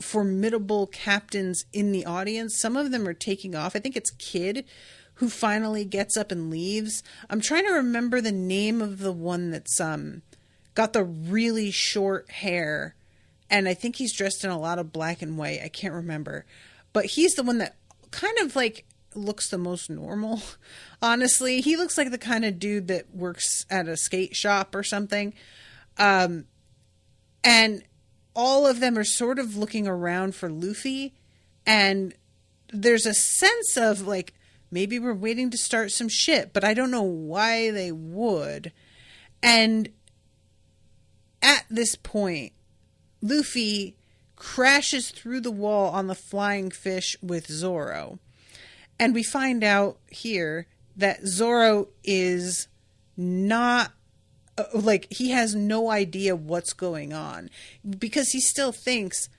formidable captains in the audience. Some of them are taking off. I think it's Kid who finally gets up and leaves. I'm trying to remember the name of the one that's got the really short hair, and I think he's dressed in a lot of black and white. I can't remember, but he's the one that kind of looks the most normal. Honestly, he looks like the kind of dude that works at a skate shop or something. And all of them are sort of looking around for Luffy, and there's a sense of maybe we're waiting to start some shit, but I don't know why they would. And at this point, Luffy crashes through the wall on the flying fish with Zoro. And we find out here that Zoro is not, he has no idea what's going on, because he still thinks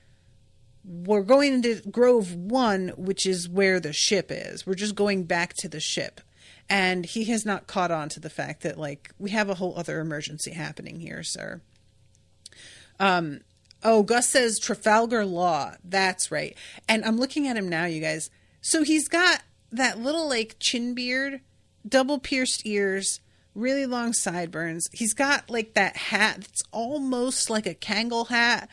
we're going into Grove 1, which is where the ship is. We're just going back to the ship. And he has not caught on to the fact that, we have a whole other emergency happening here, sir. Gus says Trafalgar Law. That's right. And I'm looking at him now, you guys. So he's got that little chin beard, double pierced ears, really long sideburns. He's got that hat that's almost like a Kangol hat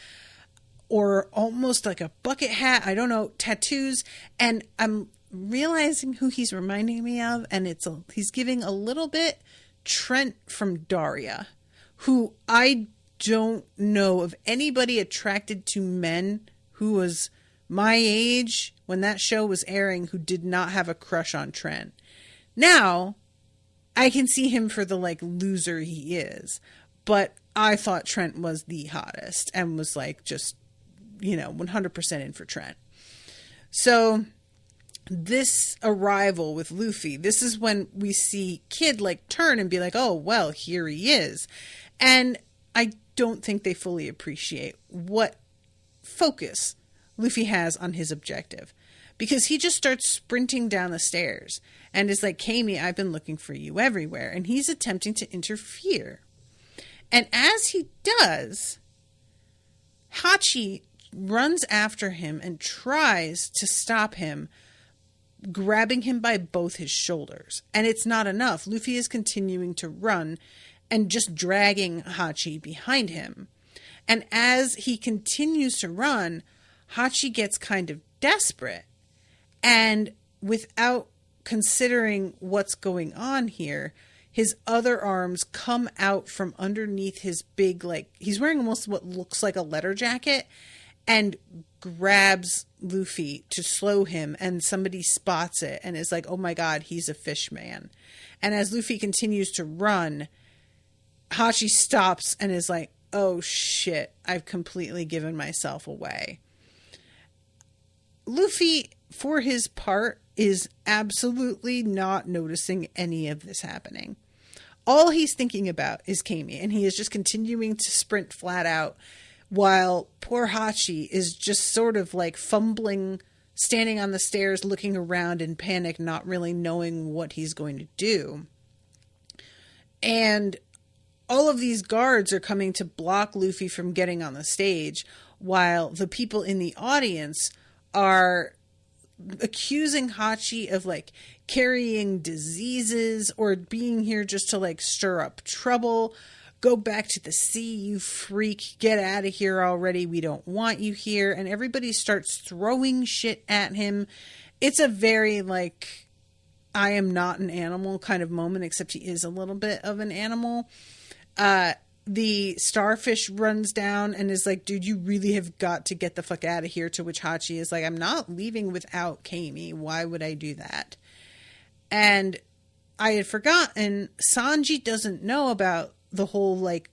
or almost like a bucket hat. I don't know, tattoos. And I'm realizing who he's reminding me of. And he's giving a little bit Trent from Daria, who I don't know of anybody attracted to men who was my age when that show was airing who did not have a crush on Trent. Now, I can see him for the loser he is, but I thought Trent was the hottest and was just, 100% in for Trent. So this arrival with Luffy, this is when we see Kid turn and be oh, well, here he is. And I don't think they fully appreciate what focus Luffy has on his objective, because he just starts sprinting down the stairs and is Kami, I've been looking for you everywhere. And he's attempting to interfere. And as he does, Hachi runs after him and tries to stop him, grabbing him by both his shoulders. And it's not enough. Luffy is continuing to run, and just dragging Hachi behind him. And as he continues to run, Hachi gets kind of desperate. And without considering what's going on here, his other arms come out from underneath his big, like, he's wearing almost what looks like a letter jacket, and grabs Luffy to slow him, and somebody spots it and is like, oh my god, he's a fish man. And as Luffy continues to run, Hachi stops and is like, oh shit, I've completely given myself away. Luffy, for his part, is absolutely not noticing any of this happening. All he's thinking about is Kami, and he is just continuing to sprint flat out, while poor Hachi is just sort of like fumbling, standing on the stairs, looking around in panic, not really knowing what he's going to do. And all of these guards are coming to block Luffy from getting on the stage, while the people in the audience are accusing Hachi of like carrying diseases or being here just to like stir up trouble. Go back to the sea, you freak. Get out of here already. We don't want you here. And everybody starts throwing shit at him. It's a very like, I am not an animal kind of moment, except he is a little bit of an animal. The starfish runs down and is like, dude, you really have got to get the fuck out of here. To which Hachi is like, I'm not leaving without Kami. Why would I do that? And I had forgotten, Sanji doesn't know about the whole, like,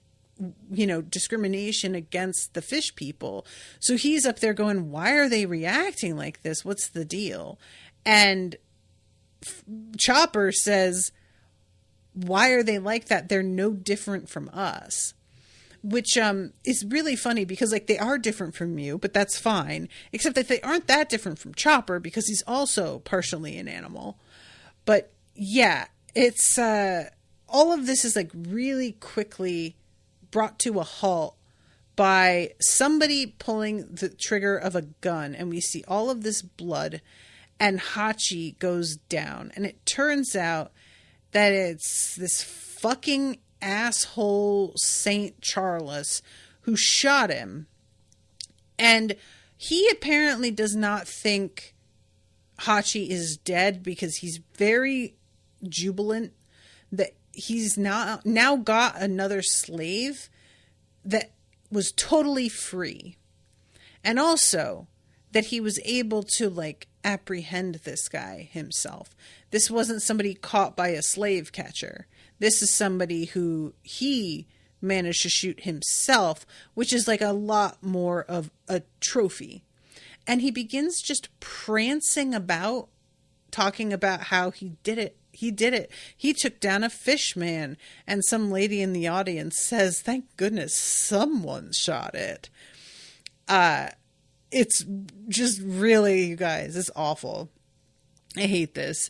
you know, discrimination against the fish people. So he's up there going, why are they reacting like this? What's the deal? And Chopper says, why are they like that? They're no different from us. Which is really funny because, like, they are different from you, but that's fine. Except that they aren't that different from Chopper because he's also partially an animal. But yeah, it's all of this is like really quickly brought to a halt by somebody pulling the trigger of a gun, and we see all of this blood, and Hachi goes down. And it turns out that it's this fucking asshole Saint Charles who shot him. And he apparently does not think Hachi is dead because he's very jubilant that he's now got another slave that was totally free. And also that he was able to like apprehend this guy himself. This wasn't somebody caught by a slave catcher. This is somebody who he managed to shoot himself, which is like a lot more of a trophy. And he begins just prancing about, talking about how he did it. He did it. He took down a fish man. And some lady in the audience says, thank goodness someone shot it. It's just really, you guys, it's awful. I hate this.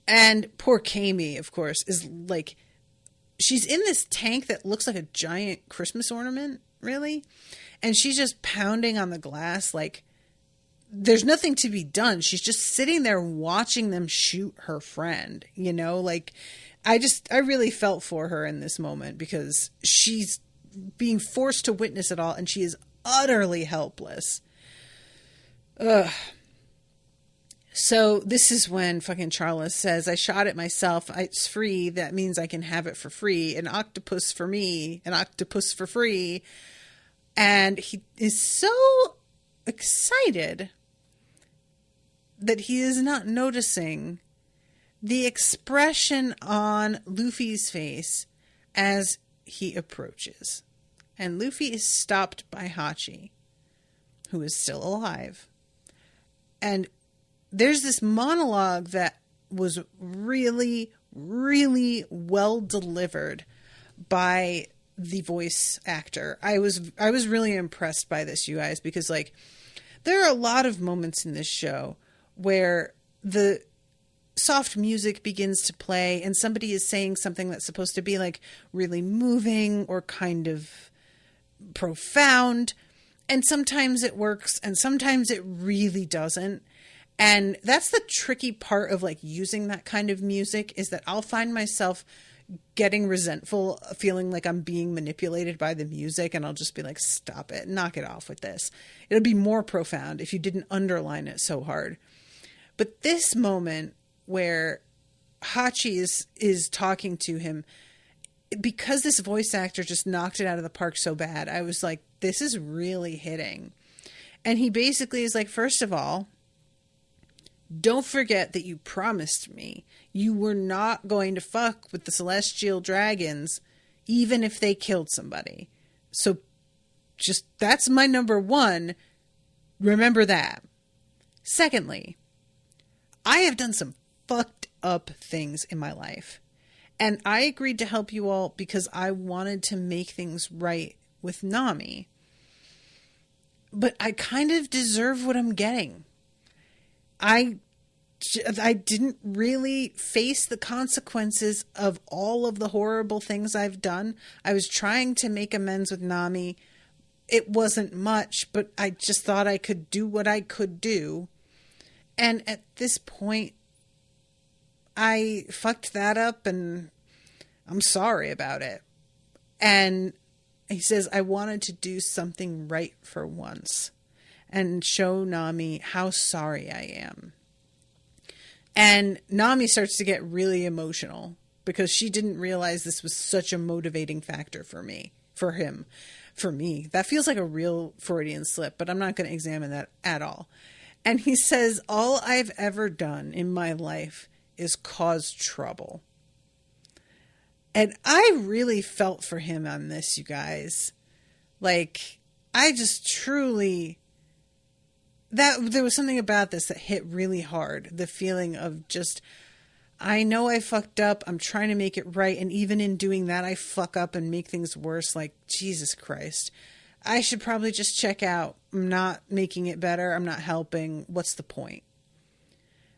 And poor Kami, of course, is like, she's in this tank that looks like a giant Christmas ornament, really. And she's just pounding on the glass like there's nothing to be done. She's just sitting there watching them shoot her friend, you know, like I really felt for her in this moment because she's being forced to witness it all and she is utterly helpless. Ugh. So this is when fucking Charles says, I shot it myself. It's free. That means I can have it for free. An octopus for me, an octopus for free. And he is so excited that he is not noticing the expression on Luffy's face as he approaches. And Luffy is stopped by Hachi, who is still alive. And there's this monologue that was really, really well delivered by the voice actor. I was really impressed by this, you guys, because like there are a lot of moments in this show where the soft music begins to play and somebody is saying something that's supposed to be like really moving or kind of profound. And sometimes it works and sometimes it really doesn't. And that's the tricky part of like using that kind of music is that I'll find myself getting resentful, feeling like I'm being manipulated by the music, and I'll just be like, stop it, knock it off with this. It'll be more profound if you didn't underline it so hard. But this moment where Hachi is talking to him, because this voice actor just knocked it out of the park so bad, I was like, this is really hitting. And he basically is like, first of all, don't forget that you promised me you were not going to fuck with the celestial dragons, even if they killed somebody. So just, that's my number one. Remember that. Secondly, I have done some fucked up things in my life. And I agreed to help you all because I wanted to make things right with Nami. But I kind of deserve what I'm getting. I didn't really face the consequences of all of the horrible things I've done. I was trying to make amends with Nami. It wasn't much, but I just thought I could do what I could do. And at this point, I fucked that up, and I'm sorry about it. And he says, I wanted to do something right for once and show Nami how sorry I am. And Nami starts to get really emotional because she didn't realize this was such a motivating factor for me. That feels like a real Freudian slip, but I'm not going to examine that at all. And he says, all I've ever done in my life is cause trouble. And I really felt for him on this, you guys. Like, I just truly... there was something about this that hit really hard. The feeling of just, I know I fucked up. I'm trying to make it right. And even in doing that, I fuck up and make things worse. Like, Jesus Christ. I should probably just check out. I'm not making it better. I'm not helping. What's the point?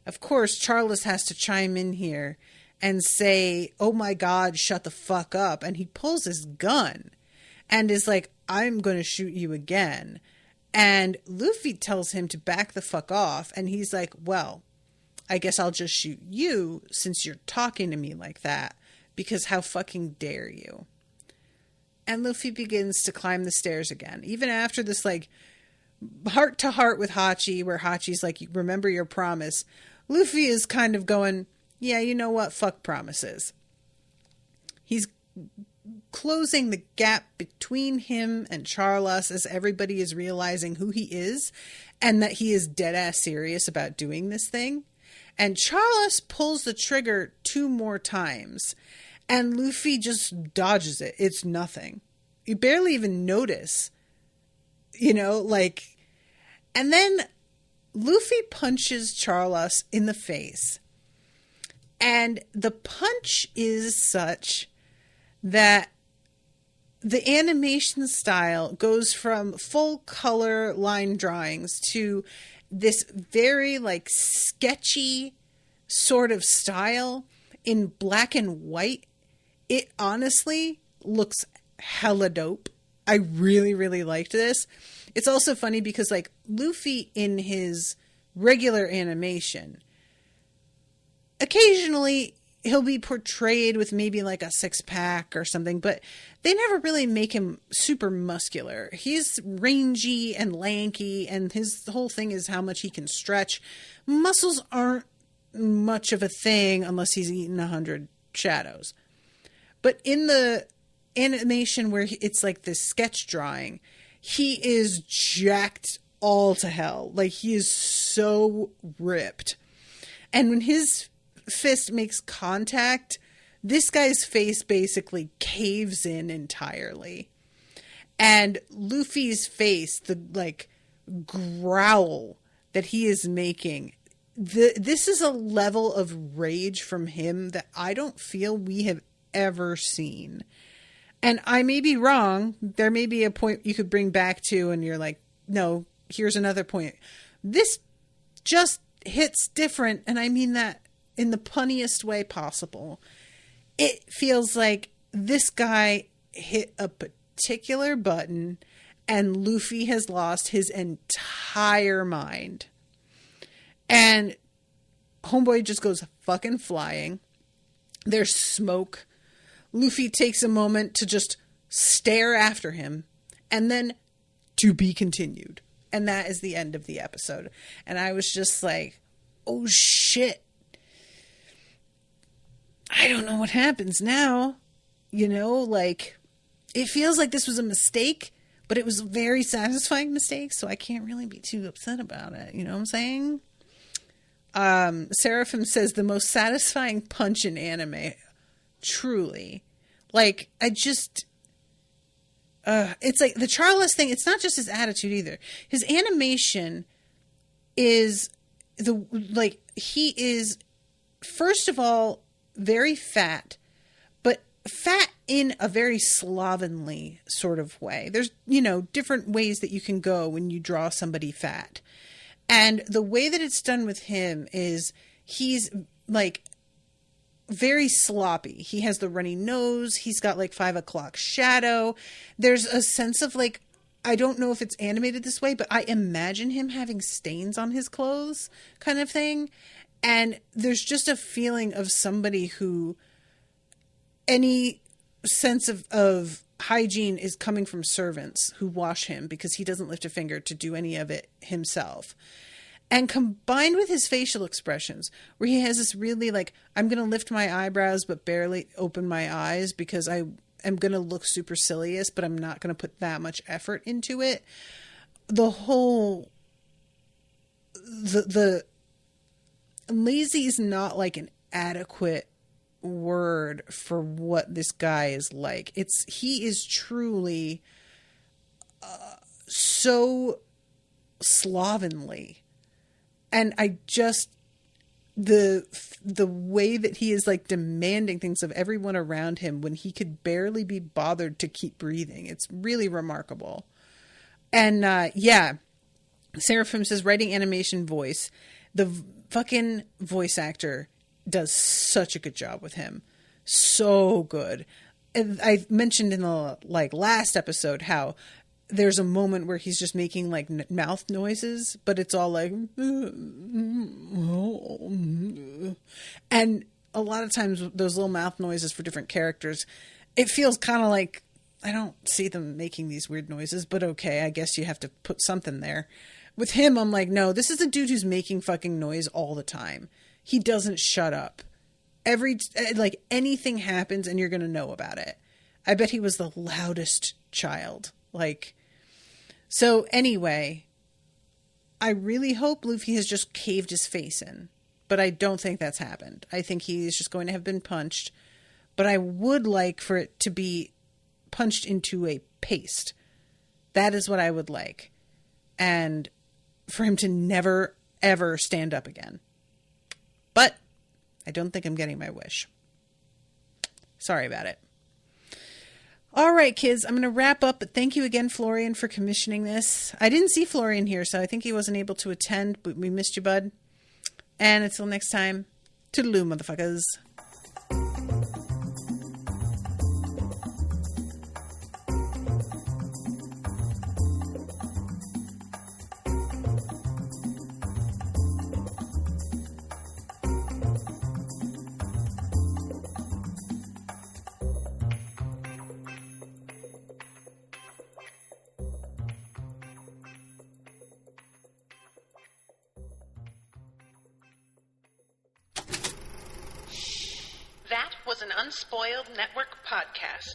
Of course, Charles has to chime in here and say, oh my God, shut the fuck up. And he pulls his gun and is like, I'm going to shoot you again. And Luffy tells him to back the fuck off. And he's like, well, I guess I'll just shoot you since you're talking to me like that. Because how fucking dare you? And Luffy begins to climb the stairs again. Even after this, like, heart to heart with Hachi, where Hachi's like, remember your promise. Luffy is kind of going, yeah, you know what? Fuck promises. He's closing the gap between him and Charlas as everybody is realizing who he is and that he is dead ass serious about doing this thing. And Charlas pulls the trigger 2 more times and Luffy just dodges it. It's nothing. You barely even notice, like, and then Luffy punches Charlas in the face. And the punch is such that the animation style goes from full color line drawings to this very like sketchy sort of style in black and white. It honestly looks hella dope. I really, really liked this. It's also funny because like Luffy in his regular animation, occasionally he'll be portrayed with maybe like a 6-pack or something, but they never really make him super muscular. He's rangy and lanky, and his whole thing is how much he can stretch. Muscles aren't much of a thing unless he's eaten 100 shadows. But in the animation where it's like this sketch drawing, he is jacked all to hell. Like, he is so ripped. And when his fist makes contact, this guy's face basically caves in entirely. And Luffy's face, the like growl that he is making, this is a level of rage from him that I don't feel we have ever seen. And I may be wrong. There may be a point you could bring back to and you're like, no, here's another point. This just hits different, and I mean that in the punniest way possible. It feels like this guy hit a particular button and Luffy has lost his entire mind. And homeboy just goes fucking flying. There's smoke. Luffy takes a moment to just stare after him, and then to be continued. And that is the end of the episode. And I was just like, oh shit. I don't know what happens now. You know, like, it feels like this was a mistake, but it was a very satisfying mistake, so I can't really be too upset about it. You know what I'm saying? Seraphim says the most satisfying punch in anime. Truly. Like, I just... it's like the Charles thing. It's not just his attitude either. His animation is he is, first of all, very fat, but fat in a very slovenly sort of way. There's, different ways that you can go when you draw somebody fat. And the way that it's done with him is he's like very sloppy. He has the runny nose. He's got like 5 o'clock shadow. There's a sense of like, I don't know if it's animated this way, but I imagine him having stains on his clothes kind of thing. And there's just a feeling of somebody who any sense of hygiene is coming from servants who wash him because he doesn't lift a finger to do any of it himself. And combined with his facial expressions, where he has this really like, I'm going to lift my eyebrows but barely open my eyes because I am going to look supercilious, but I'm not going to put that much effort into it. The whole... The lazy is not like an adequate word for what this guy is like. He is truly so slovenly. And I just, the way that he is like demanding things of everyone around him when he could barely be bothered to keep breathing. It's really remarkable. And Seraphim says writing animation voice. The fucking voice actor does such a good job with him. So good. And I mentioned in the last episode how there's a moment where he's just making like mouth noises, but it's all like, and a lot of times those little mouth noises for different characters, it feels kind of like, I don't see them making these weird noises, but okay, I guess you have to put something there. With him, I'm like, no, this is a dude who's making fucking noise all the time. He doesn't shut up. Anything happens and you're going to know about it. I bet he was the loudest child. So anyway, I really hope Luffy has just caved his face in, but I don't think that's happened. I think he's just going to have been punched, but I would like for it to be punched into a paste. That is what I would like. And for him to never, ever stand up again. But I don't think I'm getting my wish. Sorry about it. All right, kids, I'm going to wrap up, but thank you again, Florian, for commissioning this. I didn't see Florian here, so I think he wasn't able to attend, but we missed you, bud. And until next time, toodaloo, motherfuckers. That was an Unspoiled Network podcast.